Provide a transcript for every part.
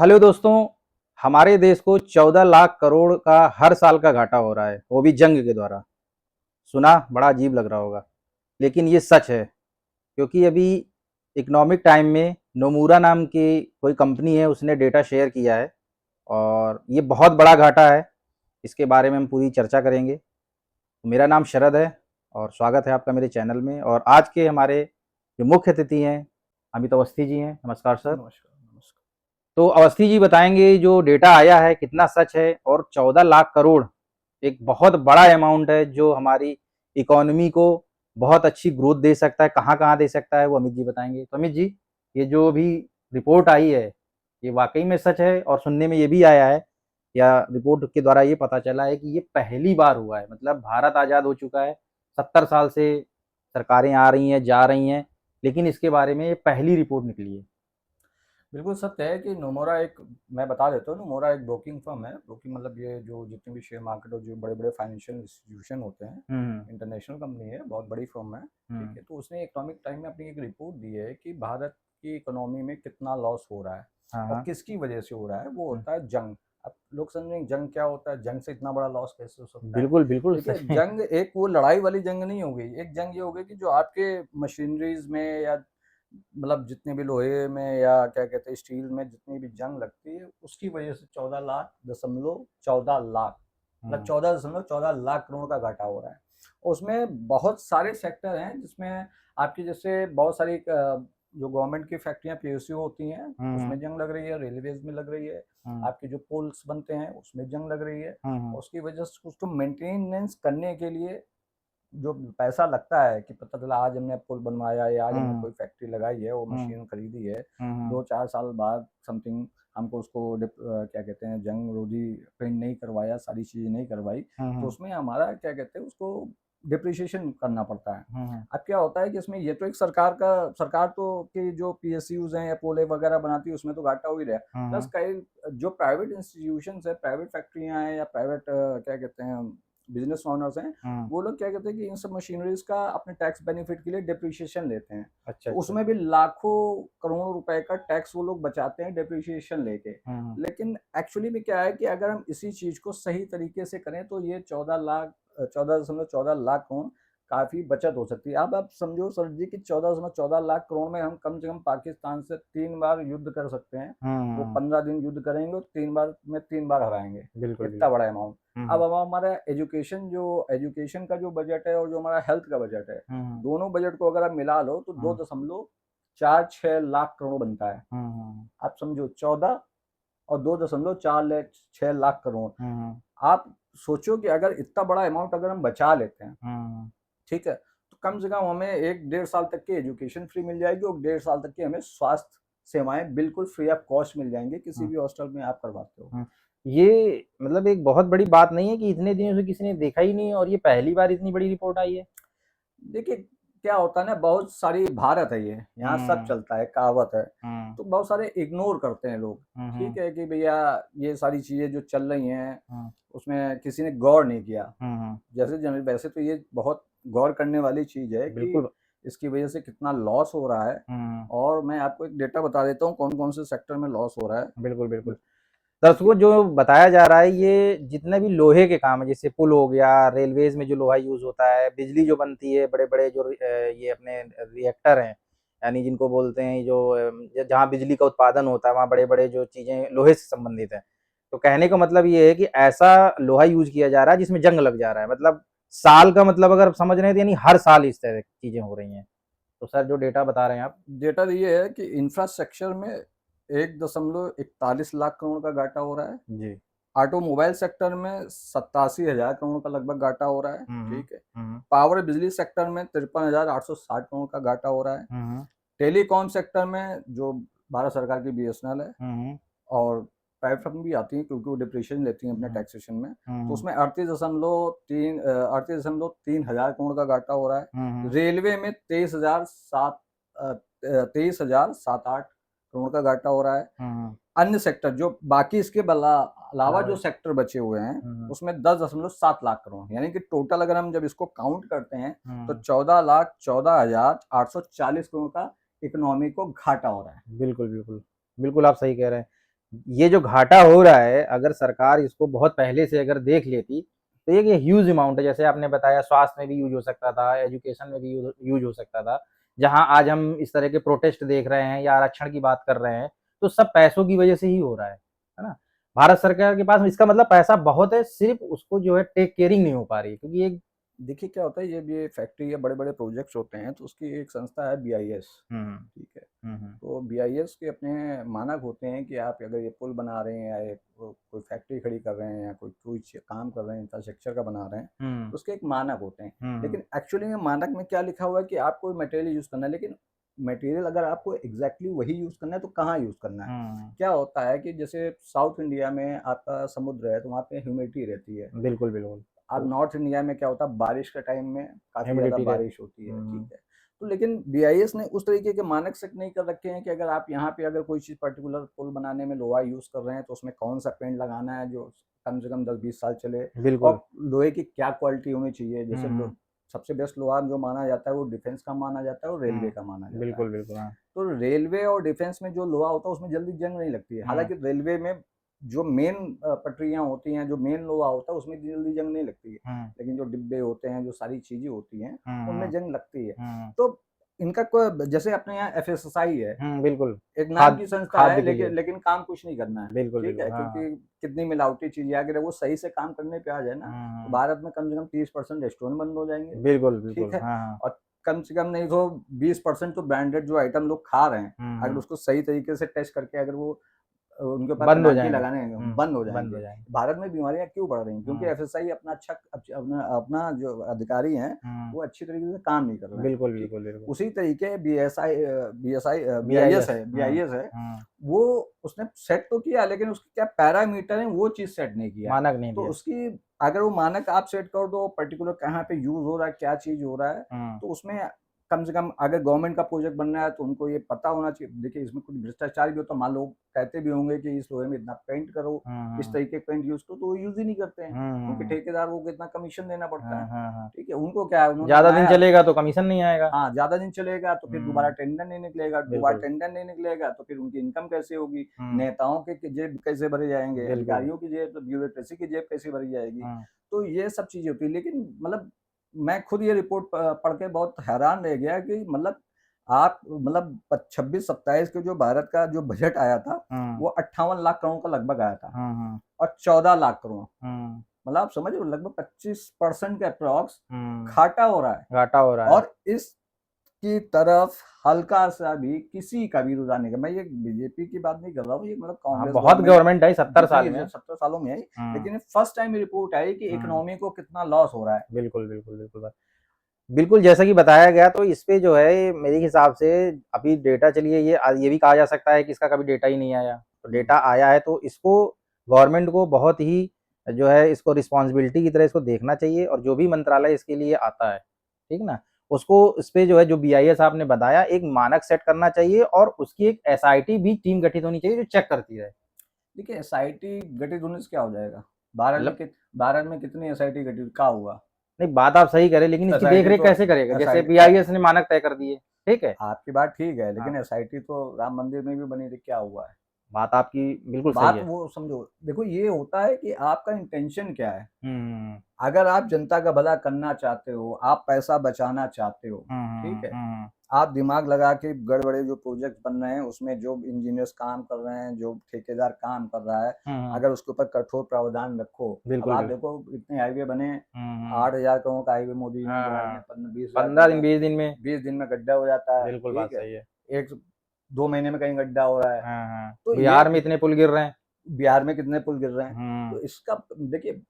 Hello दोस्तों। हमारे देश को 14 लाख करोड़ का हर साल का घाटा हो रहा है, वो भी जंग के द्वारा। सुना बड़ा अजीब लग रहा होगा, लेकिन ये सच है। क्योंकि अभी इकोनॉमिक टाइम में नोमूरा नाम की कोई कंपनी है, उसने डेटा शेयर किया है और ये बहुत बड़ा घाटा है। इसके बारे में हम पूरी चर्चा करेंगे। मेरा नाम शरद है और स्वागत है आपका मेरे चैनल में। और आज के हमारे जो मुख्य अतिथि हैं, अमित अवस्थी जी हैं। नमस्कार सर। नमस्कार, नमस्कार। तो अवस्थी जी बताएंगे जो डेटा आया है कितना सच है, और 14 लाख करोड़ एक बहुत बड़ा अमाउंट है जो हमारी इकोनॉमी को बहुत अच्छी ग्रोथ दे सकता है। कहाँ कहाँ दे सकता है वो अमित जी बताएंगे। तो अमित जी, ये जो अभी रिपोर्ट आई है, ये वाकई में सच है? और सुनने में ये भी आया है या रिपोर्ट के द्वारा ये पता चला है कि ये पहली बार हुआ है। मतलब भारत आज़ाद हो चुका है, 70 साल से सरकारें आ रही हैं जा रही हैं, लेकिन इसके बारे में ये पहली रिपोर्ट निकली है। बिल्कुल सत्य है कि नोमोरा मैं बता देता हूँ, नोमोरा एक ब्रोकिंग फर्म है। ब्रोकिंग मतलब ये जो जितने भी शेयर मार्केट और जो बड़े-बड़े फाइनेंशियल इंस्टीट्यूशन होते हैं, हम्म। इंटरनेशनल कंपनी है, बहुत बड़ी फर्म है, ठीक हम्म। है? तो उसने इकोनॉमिक टाइम में अपनी एक रिपोर्ट दी है कि भारत की इकोनॉमी में कितना लॉस हो रहा है हाँ और हाँ। किसकी वजह से हो रहा है, वो हम्म, होता है जंग। अब लोग समझेंगे जंग क्या होता है? जंग से इतना बड़ा लॉस कैसे हो सकता है? बिल्कुल बिल्कुल देखिए, सही है। जंग एक वो लड़ाई वाली जंग नहीं हो गई, एक जंग ये हो गई कि जो आपके मशीनरीज़ में या मतलब जितने भी लोहे में या क्या कहते हैं स्टील में जितनी भी जंग लगती है उसकी वजह से 14 लाख मतलब हम्म। 14.14 लाख करोड़ का घाटा हो रहा है। उसमें बहुत सारे सेक्टर हैं जिसमें आपकी जैसे बहुत सारी जो गवर्नमेंट की फैक्ट्रियां पीएसयू होती हैं हम्म। उसमें जंग लग रही है, रेलवेज में लग रही है, हम्म। आपके जो पोल्स बनते हैं उसमें जंग लग रही है। हम्म। उसकी वजह से उसको मेंटेनेंस करने के लिए जो पैसा लगता है कि पता चला आज हमने पुल बनवाया या आज हमने हम्म। कोई फैक्ट्री लगाई है, वो हम्म। मशीन खरीदी है, हम्म। 2-4 साल बाद समथिंग हमको उसको क्या कहते हैं जंग रोधी पेंट नहीं करवाया, सारी चीज़ें नहीं करवाई, तो हम्म। उसमें हमारा क्या कहते हैं उसको डिप्रिसिएशन करना पड़ता है। हम्म। अब क्या होता है कि इसमें ये तो एक सरकार तो की जो पीएसयूज़ हैं या पुलें वगैरह बनाती है उसमें तो घाटा हो ही रहा है। प्लस हम्म। कई जो प्राइवेट इंस्टीट्यूशंस है, प्राइवेट फैक्ट्रियाँ हैं या प्राइवेट क्या कहते हैं बिज़नेस ओनर्स हैं, हम्म। वो लोग क्या कहते हैं कि इन सब मशीनरीज का अपने टैक्स बेनिफिट के लिए डिप्रिशिएशन लेते हैं। अच्छा तो अच्छा। उसमें भी लाखों करोड़ों रुपए का टैक्स वो लोग बचाते हैं डिप्रिशिएशन लेके। हम्म। लेकिन एक्चुअली में क्या है कि अगर हम इसी चीज़ को सही तरीके से करें तो ये 14.14 लाख करोड़ काफ़ी बचत हो सकती है। अब आप समझो सर जी कि 14.14 लाख करोड़ में हम कम से कम पाकिस्तान से 3 बार युद्ध कर सकते हैं। वो हम्म। 15 दिन युद्ध करेंगे और 3 बार में 3 बार हराएँगे। बिल्कुल इतना बिल्कुल। बड़ा अमाउंट। हम्म। अब हमारा एजुकेशन का जो बजट है और जो हमारा हेल्थ का बजट है, हम्म। दोनों बजट को अगर आप मिला लो तो हम्म। 2.46 लाख करोड़ बनता है। हम्म। आप समझो 14 और 2.46 लाख करोड़। हम्म। आप सोचो कि अगर इतना बड़ा अमाउंट अगर हम बचा लेते हैं, हम्म। ठीक है? तो कम से कम हमें 1 डेढ़ साल तक की एजुकेशन फ्री मिल जाएगी और डेढ़ साल तक की हमें स्वास्थ्य सेवाएँ बिल्कुल फ्री ऑफ कॉस्ट मिल जाएँगी, किसी हम्म। भी हॉस्टल में आप करवाते हो। हम्म। ये मतलब एक बहुत बड़ी बात नहीं है कि इतने दिनों से किसी ने देखा ही नहीं और ये पहली बार इतनी बड़ी रिपोर्ट आई है। देखिए, क्या होता है ना बहुत सारी भारत है ये, यहाँ सब हम्म। चलता है, कहावत है, हम्म। तो बहुत सारे इग्नोर करते हैं लोग। ठीक हम्म। है कि भैया ये सारी चीज़ें जो चल रही हैं, हम्म। उसमें किसी ने गौर नहीं किया। हम्म। जैसे जन वैसे तो ये बहुत गौर करने वाली चीज़ है कि बिल्कुल। इसकी वजह से कितना लॉस हो रहा है हम्म। और मैं आपको एक डेटा बता देता हूँ कौन-कौन से सेक्टर में लॉस हो रहा है। बिल्कुल बिल्कुल। देखिए दर्शकों, जो बताया जा रहा है ये जितने भी लोहे के काम है, जैसे पुल हो गया, रेलवेज में जो लोहा यूज होता है, बिजली जो बनती है, बड़े बड़े जो ये अपने रिएक्टर हैं, यानी जिनको बोलते हैं जो जहाँ बिजली का उत्पादन होता है, वहाँ बड़े बड़े जो चीजें लोहे से संबंधित है। तो कहने का मतलब ये है कि ऐसा लोहा यूज किया जा रहा है जिसमें जंग लग जा रहा है। मतलब साल का मतलब अगर समझ रहे हैं तो यानी हर साल इस तरह की चीजें हो रही हैं। तो सर जो डेटा बता रहे हैं आप। डेटा ये है कि इंफ्रास्ट्रक्चर में 1.41 लाख करोड़ का घाटा हो रहा है। जी। ऑटोमोबाइल सेक्टर में 87,000 करोड़ का लगभग घाटा हो रहा है, हम्म। ठीक है। हम्म। पावर बिजली सेक्टर में 53,860 करोड़ का घाटा हो रहा है। हम्म। टेलीकॉम सेक्टर में जो भारत सरकार की बीएसएनएल है हम्म। और प्राइवेट फर्म भी आती हैं क्योंकि वो डिप्रिशिएशन लेती हैं अपने हम्म। टैक्सेशन में, तो हम्म। उसमें 38.3 करोड़ का घाटा हो रहा है। हम्म। रेलवे में 23,007-8 करोड़ का घाटा हो रहा है। हम्म। अन्य सेक्टर जो बाकी इसके अलावा अलावा। जो सेक्टर बचे हुए हैं हुँ, उसमें 10.7 लाख करोड़, यानी कि टोटल अगर हम जब इसको काउंट करते हैं तो हुँ। 14,14,840 करोड़ का इकोनॉमी को घाटा हो रहा है। बिल्कुल, बिल्कुल। बिल्कुल, आप सही कह रहे हैं। ये जो घाटा हो रहा है, अगर सरकार इसको बहुत पहले से अगर देख लेती, तो ये ह्यूज अमाउंट है। जैसे आपने बताया स्वास्थ्य में भी यूज़ हो सकता था, एजुकेशन में भी यूज़ हो सकता था। जहाँ आज हम इस तरह के प्रोटेस्ट देख रहे हैं या आरक्षण की बात कर रहे हैं, तो सब पैसों की वजह से ही हो रहा है ना? भारत सरकार के पास इसका मतलब पैसा बहुत है, सिर्फ़ उसको जो है टेक केयरिंग नहीं हो पा रही है, क्योंकि एक देखिए क्या होता है, ये फैक्ट्री या बड़े-बड़े प्रोजेक्ट्स होते हैं, तो उसकी एक संस्था है बीआईएस, हुँ, ठीक है। हुँ, हुँ, तो बीआईएस के अपने मानक होते हैं कि आप अगर ये पुल बना रहे हैं या एक कोई फैक्ट्री खड़ी कर रहे हैं या कोई काम कर रहे हैं, इंफ्रास्ट्रक्चर का बना रहे हैं, हुँ, तो उसके एक मानक होते हैं। हुँ, लेकिन एक्चुअली में मानक में क्या लिखा हुआ है कि आपको मटेरियल यूज़ करना है, लेकिन मटेरियल अगर आपको एग्ज़ैक्टली वही यूज़ करना है, तो कहाँ यूज़ करना है? हुँ, क्या होता है कि जैसे साउथ इंडिया में आपका समुद्र है, तो वहाँ पे ह्यूमिडिटी रहती है। बिल्कुल, बिल्कुल। अब तो नॉर्थ इंडिया में क्या होता है, बारिश के टाइम में काफ़ी ज़्यादा ह्यूमिडिटी रह बारिश होती है, ठीक हुँ, है। तो लेकिन बीआईएस ने उस तरीके के मानक सेट नहीं कर रखे हैं कि अगर आप यहाँ पे अगर कोई चीज़ पर्टिकुलर पुल बनाने में लोहा यूज़ कर रहे हैं, तो उसमें कौन-सा पेंट लगाना है जो कम से कम 10-20 साल चले, बिल्कुल। और लोहे की क्या क्वालिटी होनी चाहिए। हुँ, जैसे हुँ, सबसे बेस्ट लोहा जो माना जाता है, वो डिफेंस का माना जाता है और रेलवे हुँ, का माना जाता है। बिल्कुल, बिल्कुल, हाँ। तो रेलवे और डिफेंस में जो लोहा होता है, उसमें जल्दी जंग नहीं लगती है। हुँ, हालाँकि रेलवे में जो मेन पटरियाँ होती हैं, जो मेन लोहा होता है, उसमें जल्दी जंग नहीं लगती है। हुँ, लेकिन जो डिब्बे होते हैं, जो सारी चीज़ें होती हैं, हुँ, उनमें हुँ, जंग लगती है। हुँ, तो इनका कोई जैसे अपने यहाँ एफएसएसआई है, हुँ, बिल्कुल। एक नाम की खाद संस्था है, खाद्य के लिए। लेकिन काम कुछ नहीं करना है, बिल्कुल, ठीक बिल्कुल, है? हाँ, हाँ। क्योंकि कितनी मिलावटी चीज़ें अगर वो सही से काम करने पे आ जाए ना, हुँ, तो हुँ। भारत में कम से कम 30% रेस्टोरेंट बंद हो जाएँगे, बिल्कुल, ठीक बिल्कुल, है? हाँ, हाँ। और कम से कम नहीं तो 20% तो ब्रांडेड जो आइटम लोग खा रहे हैं, हुँ, अगर हुँ। उसको सही तरीके से टेस्ट करके अगर वो उनके ऊपर बंद हो पेनल्टी जाएँगे। लगाने हुँ, बंद हो बंद हो जाएँगे। जाएँगे। भारत में बीमारियाँ क्यों बढ़ रही हैं? क्योंकि हुँ, एफएसआई अपना अच्छा अपना अपना जो अधिकारी हैं, हुँ। वो अच्छी तरीके से काम नहीं कर रहे हैं, बिल्कुल, ठीक है? बिल्कुल, बिल्कुल। उसी तरीके बीआईएस बीआईएस। है हुँ, बीआईएस है, हुँ। वो उसने सेट तो किया, लेकिन उसके क्या पैरामीटर हैं, वो चीज़ सेट नहीं किया। मानक नहीं तो दिया। उसकी अगर वो मानक आप सेट कर दो, पर्टिकुलर कहाँ पे यूज़ हो रहा है, क्या चीज़ हो रहा है, हुँ, तो उसमें कम से कम अगर गवर्नमेंट का प्रोजेक्ट बन रहा है, तो उनको ये पता होना चाहिए। देखिए, इसमें कुछ भ्रष्टाचार भी होता है, मान लो कहते भी होंगे कि इस लोहे में इतना पेंट करो, हुँ, इस हुँ। तरीके का पेंट यूज़ करो, तो वो यूज़ ही नहीं करते हैं, हुँ, हुँ, क्योंकि हुँ। ठेकेदार को कितना कमीशन देना पड़ता हाँ, है, हाँ, हाँ। ठीक है? उनको क्या है, उन्होंने ज़्यादा दिन बनाया, चलेगा तो कमीशन नहीं आएगा। हाँ, ज़्यादा दिन चलेगा तो फिर दोबारा हुँ, टेंडर नहीं निकलेगा, दोबारा बिल्कुल। टेंडर नहीं निकलेगा तो फिर उनकी इनकम कैसे होगी? हुँ, नेताओं के जेब कैसे भरे जाएँगे? बिल्कुल। अधिकारियों की जेब, तो ब्यूरोक्रेसी की जेब कैसे भरी जाएगी? हुँ, तो ये सब चीज़ें होती हैं, लेकिन मतलब मैं खुद ये रिपोर्ट पढ़ के बहुत हैरान रह गया कि मतलब आप मतलब प 26-27 के जो भारत का जो बजट आया था, हुँ, वो 58 लाख करोड़ का लगभग आया था, हुँ, हुँ, और 14 लाख करोड़, हुँ, मतलब आप समझ रहे हो, लगभग 25% के एप्रॉक्स हुँ। घाटा हो रहा है। घाटा हो रहा है। और इसकी तरफ हल्का-सा भी किसी का भी रुझान नहीं है। मैं ये बीजेपी की बात नहीं कर रहा हूँ, ये मतलब हाँ, कांग्रेस बहुत गवर्नमेंट गवर्नमेंट आई 70 जितनी साल में। 70 सालों में आई, हुँ, लेकिन फर्स्ट टाइम ये रिपोर्ट आई कि हुँ। इकोनॉमी को कितना लॉस हो रहा है। बिल्कुल, बिल्कुल, बिल्कुल। बिल्कुल, जैसा कि बताया गया तो इस पे जो है मेरे हिसाब से अभी डेटा चलिए ये भी कहा जा सकता है कि इसका कभी डेटा ही नहीं आया। तो हुँ, डेटा आया है तो इसको गवर्नमेंट को बहुत ही जो है इसको रिस्पॉन्सिबिलिटी की तरह इसको देखना चाहिए और जो भी मंत्रालय इसके लिए आता है, ठीक ना? उसको इस पे जो है जो बीआईएस आपने बताया एक मानक सेट करना चाहिए और उसकी एक एसआईटी भी टीम गठित होनी चाहिए जो चेक करती रहे। देखिए एसआईटी गठित होने से क्या हो जाएगा? भारत में मतलब कित भारत में कितनी एसआईटी गठित क्या हुआ? नहीं बात आप सही कह रहे हैं लेकिन इसकी एसआईटी देख-रेख तो कैसे करेगा? जैसे एसआईटी बीआईएस ने मानक तय कर दिए, ठीक है? आपकी बात ठीक है, लेकिन हाँ, एसआईटी तो राम मंदिर में भी बनी थी, क्या हुआ है? बात आपकी बिल्कुल सही बात है। वो समझो, देखो ये होता है कि आपका इंटेंशन क्या है? हुँ, हुँ, हुँ। अगर आप जनता का भला करना चाहते हो, आप पैसा बचाना चाहते हो, हुँ, ठीक हुँ, है? हुँ, हुँ। आप दिमाग लगा के बड़े-बड़े जो प्रोजेक्ट बन रहे हैं, उसमें जो इंजीनियर्स काम कर रहे हैं, जो ठेकेदार काम कर रहा है, हुँ, हुँ। अगर उसके ऊपर कठोर प्रावधान रखो। अब बिल्कुल, आप बिल्कुल। देखो इतने हाईवे बने, हुँ, हुँ। 8,000 करोड़ का हाईवे मोदी जी ने हाँ, बनाया है, हाँ। 15-20,000 15 करोड़ दिन का, 20 दिन में 20 दिन में गड्ढा हो जाता है, बिल्कुल बात ठीक है? सही है। 1 2 महीने में कहीं गड्ढा हो रहा है। हाँ, हाँ। तो ये बिहार में इतने पुल गिर रहे हैं। बिहार में कितने पुल गिर रहे हैं। तो हुँ, इसका देखिए,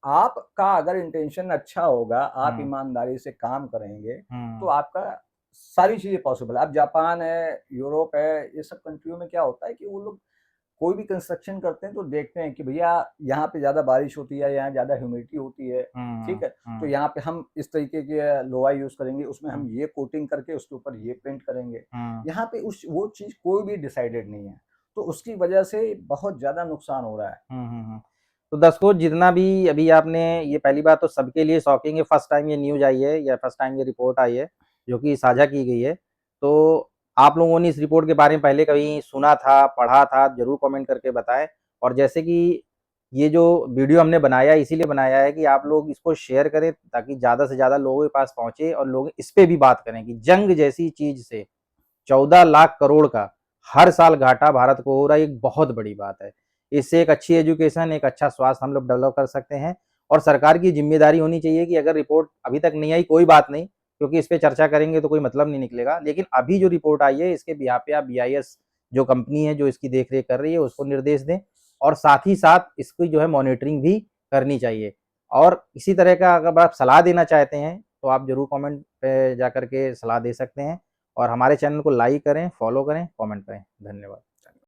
आपका अगर इंटेंशन अच्छा होगा, आप हुँ, ईमानदारी से काम करेंगे, तो हुँ, आपका सारी चीज़ें पॉसिबल है। अब जापान है, यूरोप है, ये सब कंट्रियों में क्या होता है कि वो लोग कोई भी कंस्ट्रक्शन करते हैं तो देखते हैं कि भैया यहाँ पे ज़्यादा बारिश होती है, यहाँ ज़्यादा ह्यूमिडिटी होती है, ठीक हुँ, है? तो हुँ, यहाँ पे हम इस तरीके के लोहा यूज़ करेंगे, उसमें हम हुँ, ये कोटिंग करके उसके ऊपर ये पेंट करेंगे। हुँ, यहाँ पे उस वो चीज़ कोई भी डिसाइडेड नहीं है, तो उसकी वजह से बहुत ज़्यादा नुकसान हो रहा है। हुँ, हुँ, हुँ। तो दर्शकों जितना भी अभी आपने ये पहली बात तो सबके लिए शॉकिंग है, फर्स्ट टाइम ये न्यूज़ आई है या फर्स्ट टाइम ये रिपोर्ट आई है, जो कि साझा की गई है। तो आप लोगों ने इस रिपोर्ट के बारे में पहले कभी सुना था, पढ़ा था? ज़रूर कमेंट करके बताएँ। और जैसे कि ये जो वीडियो हमने बनाया इसीलिए बनाया है कि आप लोग इसको शेयर करें ताकि ज़्यादा से ज़्यादा लोगों के पास पहुँचे और लोग इस पे भी बात करें कि जंग जैसी चीज़ से 14 लाख करोड़ का हर साल घाटा भारत को हो रहा है, एक बहुत बड़ी बात है। इससे एक अच्छी एजुकेशन, एक अच्छा स्वास्थ्य हम लोग डेवलप कर सकते हैं और सरकार की ज़िम्मेदारी होनी चाहिए कि अगर रिपोर्ट अभी तक नहीं आई कोई बात नहीं, क्योंकि इस पे चर्चा करेंगे तो कोई मतलब नहीं निकलेगा। लेकिन अभी जो रिपोर्ट आई है इसके बिहाफ़ पे आप बीआईएस जो कंपनी है जो इसकी देख-रेख कर रही है उसको निर्देश दें और साथ ही साथ इसकी जो है मॉनिटरिंग भी करनी चाहिए। और इसी तरह का अगर आप सलाह देना चाहते हैं तो आप ज़रूर कमेंट पे जाकर के सलाह दे सकते हैं और हमारे चैनल को लाइक करें, फॉलो करें, कमेंट करें। धन्यवाद।